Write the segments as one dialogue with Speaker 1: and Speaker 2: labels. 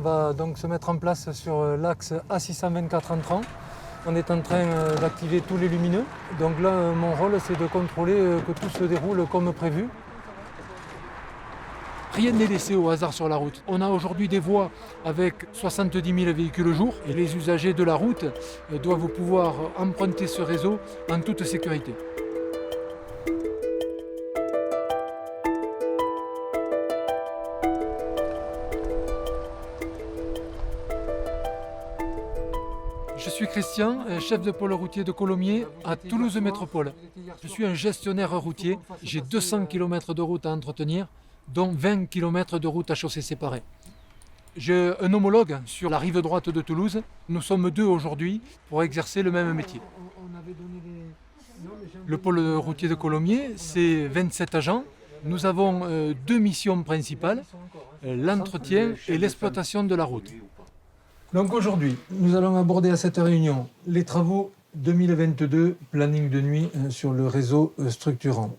Speaker 1: On va donc se mettre en place sur l'axe A624 entrant. On est en train d'activer tous les lumineux. Donc là, mon rôle, c'est de contrôler que tout se déroule comme prévu. Rien n'est laissé au hasard sur la route. On a aujourd'hui des voies avec 70 000 véhicules jour et les usagers de la route doivent pouvoir emprunter ce réseau en toute sécurité. Je suis Christian, chef de pôle routier de Colomiers à Toulouse Métropole. Je suis un gestionnaire routier. J'ai 200 km de route à entretenir, dont 20 km de route à chaussée séparée. J'ai un homologue sur la rive droite de Toulouse. Nous sommes deux aujourd'hui pour exercer le même métier. Le pôle routier de Colomiers, c'est 27 agents. Nous avons deux missions principales, l'entretien et l'exploitation de la route. Donc aujourd'hui, nous allons aborder à cette réunion les travaux 2022, planning de nuit sur le réseau structurant.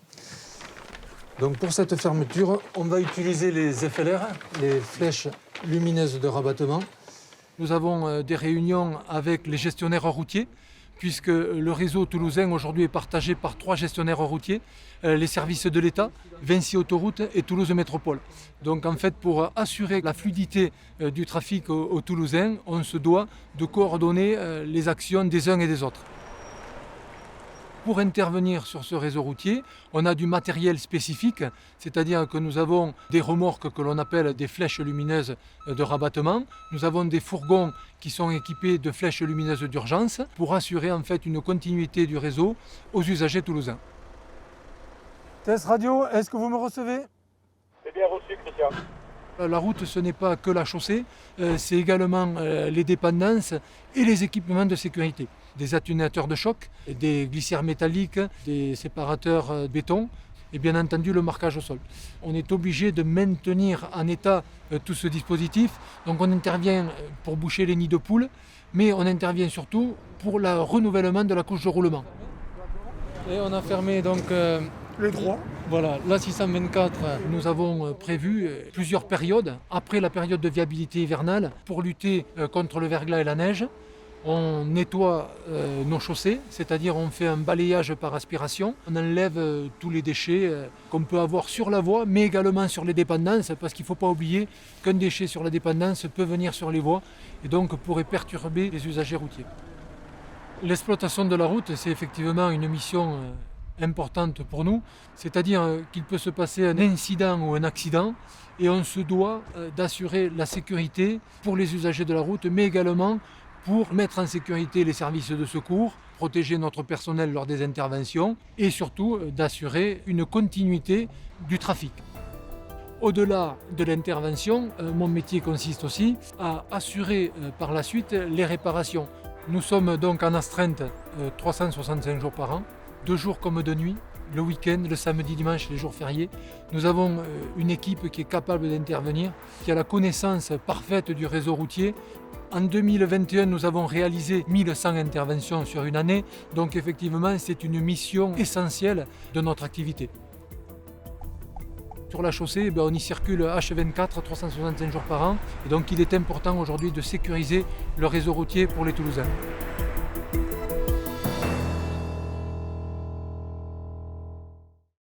Speaker 1: Donc pour cette fermeture, on va utiliser les FLR, les flèches lumineuses de rabattement. Nous avons des réunions avec les gestionnaires routiers, puisque le réseau toulousain aujourd'hui est partagé par 3 gestionnaires routiers, les services de l'État, Vinci Autoroute et Toulouse Métropole. Donc en fait, pour assurer la fluidité du trafic aux Toulousains, on se doit de coordonner les actions des uns et des autres. Pour intervenir sur ce réseau routier, on a du matériel spécifique, c'est-à-dire que nous avons des remorques que l'on appelle des flèches lumineuses de rabattement. Nous avons des fourgons qui sont équipés de flèches lumineuses d'urgence pour assurer en fait une continuité du réseau aux usagers toulousains. Test radio, est-ce que vous me recevez ?
Speaker 2: C'est bien reçu, Christian.
Speaker 1: La route, ce n'est pas que la chaussée, c'est également les dépendances et les équipements de sécurité. Des atténuateurs de choc, des glissières métalliques, des séparateurs béton et bien entendu le marquage au sol. On est obligé de maintenir en état tout ce dispositif, donc on intervient pour boucher les nids de poules, mais on intervient surtout pour le renouvellement de la couche de roulement. Et on a fermé donc
Speaker 3: les droits.
Speaker 1: Voilà, l'A624, nous avons prévu plusieurs périodes. Après la période de viabilité hivernale, pour lutter contre le verglas et la neige, on nettoie nos chaussées, c'est-à-dire on fait un balayage par aspiration. On enlève tous les déchets qu'on peut avoir sur la voie, mais également sur les dépendances, parce qu'il ne faut pas oublier qu'un déchet sur la dépendance peut venir sur les voies et donc pourrait perturber les usagers routiers. L'exploitation de la route, c'est effectivement une mission importante pour nous, c'est-à-dire qu'il peut se passer un incident ou un accident et on se doit d'assurer la sécurité pour les usagers de la route, mais également pour mettre en sécurité les services de secours, protéger notre personnel lors des interventions et surtout d'assurer une continuité du trafic. Au-delà de l'intervention, mon métier consiste aussi à assurer par la suite les réparations. Nous sommes donc en astreinte 365 jours par an, 2 jours comme de nuit, le week-end, le samedi, dimanche, les jours fériés. Nous avons une équipe qui est capable d'intervenir, qui a la connaissance parfaite du réseau routier. En 2021, nous avons réalisé 1100 interventions sur une année, donc effectivement, c'est une mission essentielle de notre activité. Sur la chaussée, on y circule H24, 365 jours par an, et donc il est important aujourd'hui de sécuriser le réseau routier pour les Toulousains.